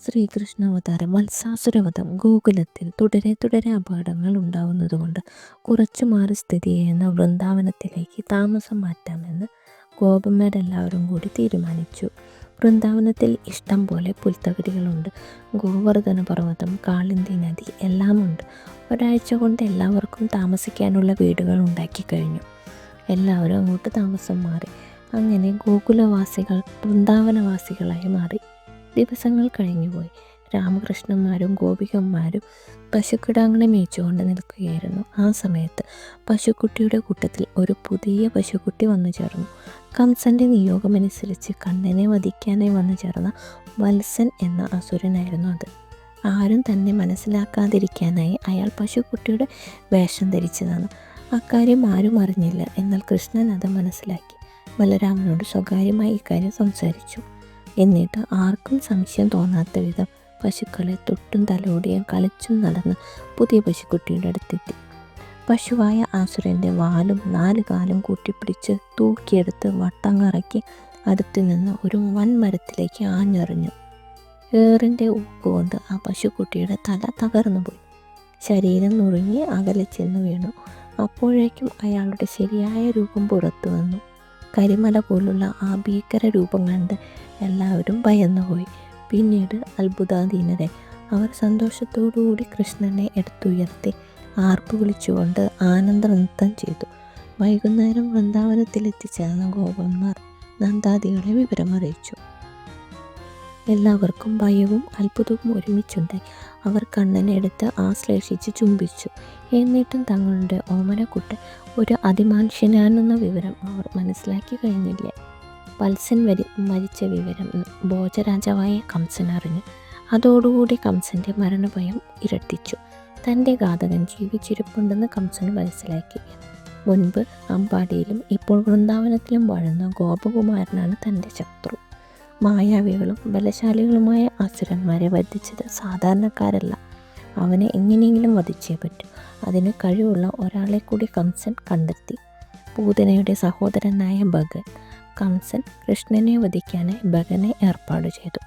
ശ്രീകൃഷ്ണാവതാരം, വത്സാസുരവധം, ഗോകുലത്തിൽ തുടരെ തുടരെ അപകടങ്ങൾ ഉണ്ടാവുന്നതുകൊണ്ട് കുറച്ചു മാറി സ്ഥിതി ചെയ്യുന്ന വൃന്ദാവനത്തിലേക്ക് താമസം മാറ്റാമെന്ന് ഗോപന്മാരെല്ലാവരും കൂടി തീരുമാനിച്ചു. വൃന്ദാവനത്തിൽ ഇഷ്ടം പോലെ പുൽത്തകിടികളുണ്ട്. ഗോവർദ്ധന പർവ്വതം, കാളിന്തി നദി എല്ലാമുണ്ട്. ഒരാഴ്ച കൊണ്ട് എല്ലാവർക്കും താമസിക്കാനുള്ള വീടുകൾ ഉണ്ടാക്കി കഴിഞ്ഞു. എല്ലാവരും അങ്ങോട്ട് താമസം മാറി. അങ്ങനെ ഗോകുലവാസികൾ വൃന്ദാവനവാസികളായി മാറി. ദിവസങ്ങൾ കഴിഞ്ഞുപോയി. രാമകൃഷ്ണന്മാരും ഗോപികന്മാരും പശുക്കിടാങ്ങളെ മേയിച്ചുകൊണ്ട് നിൽക്കുകയായിരുന്നു. ആ സമയത്ത് പശുക്കുട്ടിയുടെ കൂട്ടത്തിൽ ഒരു പുതിയ പശുക്കുട്ടി വന്നു ചേർന്നു. കംസൻ്റെ നിയോഗമനുസരിച്ച് കണ്ണനെ വധിക്കാനായി വന്നു ചേർന്ന വത്സൻ എന്ന അസുരനായിരുന്നു അത്. ആരും തന്നെ മനസ്സിലാക്കാതിരിക്കാനായി അയാൾ പശുക്കുട്ടിയുടെ വേഷം ധരിച്ചതാണ്. അക്കാര്യം ആരും അറിഞ്ഞില്ല. എന്നാൽ കൃഷ്ണൻ അത് മനസ്സിലാക്കി. ബലരാമനോട് സ്വകാര്യമായി ഇക്കാര്യം സംസാരിച്ചു. എന്നിട്ട് ആർക്കും സംശയം തോന്നാത്ത വിധം പശുക്കളെ തൊട്ടും തലോടിയും കളിച്ചും നടന്ന് പുതിയ പശുക്കുട്ടിയുടെ അടുത്തെത്തി. പശുവായ ആസുരൻ്റെ വാലും 4 കാലും കൂട്ടിപ്പിടിച്ച് തൂക്കിയെടുത്ത് വട്ടം കറക്കി അടുത്തു നിന്ന് ഒരു വൻമരത്തിലേക്ക് ആഞ്ഞെറിഞ്ഞു. ഏറിൻ്റെ ഊക്കുകൊണ്ട് ആ പശുക്കുട്ടിയുടെ തല തകർന്നു പോയി. ശരീരം നുറുങ്ങി അകലെ ചെന്ന് വീണു. അപ്പോഴേക്കും അയാളുടെ ശരിയായ രൂപം പുറത്തു വന്നു. കരിമല പോലുള്ള ആ ഭീകര രൂപം കണ്ട് എല്ലാവരും ഭയന്നുപോയി. പിന്നീട് അത്ഭുതാധീനരെ അവർ സന്തോഷത്തോടുകൂടി കൃഷ്ണനെ എടുത്തുയർത്തി ആർപ്പ് വിളിച്ചുകൊണ്ട് ആനന്ദ നൃത്തം ചെയ്തു. വൈകുന്നേരം വൃന്ദാവനത്തിലെത്തിച്ചേർന്ന ഗോപന്മാർ നന്ദാദികളെ വിവരമറിയിച്ചു. എല്ലാവർക്കും ഭയവും അത്ഭുതവും ഒരുമിച്ചുണ്ടായി. അവർ കണ്ണനെ എടുത്ത് ആശ്ലേഷിച്ച് ചുംബിച്ചു. എന്നിട്ടും തങ്ങളുടെ ഓമനക്കുട്ടൻ ഒരു അതിമനുഷ്യനാണെന്ന വിവരം അവർ മനസ്സിലാക്കി കഴിഞ്ഞില്ല. വത്സൻ മരിച്ച വിവരം ഭോജരാജാവായ കംസൻ അറിഞ്ഞു. അതോടുകൂടി കംസൻ്റെ മരണഭയം ഇരട്ടിച്ചു. തൻ്റെ ഘാതകൻ ജീവിച്ചിരിപ്പുണ്ടെന്ന് കംസന് മനസ്സിലാക്കി. മുൻപ് അമ്പാടിയിലും ഇപ്പോൾ വൃന്ദാവനത്തിലും വാഴുന്ന ഗോപകുമാരനാണ് തൻ്റെ ശത്രു. മായാവികളും ബലശാലികളുമായ അസുരന്മാരെ വധിച്ചത് സാധാരണക്കാരല്ല. അവനെ എങ്ങനെയെങ്കിലും വധിച്ചേ പറ്റൂ. അതിന് കഴിവുള്ള ഒരാളെ കൂടി കംസൻ കണ്ടെത്തി. പൂതനയുടെ സഹോദരനായ ഭഗൻ. കംസൻ കൃഷ്ണനെ വധിക്കാനായി ഭഗനെ ഏർപ്പാട് ചെയ്തു.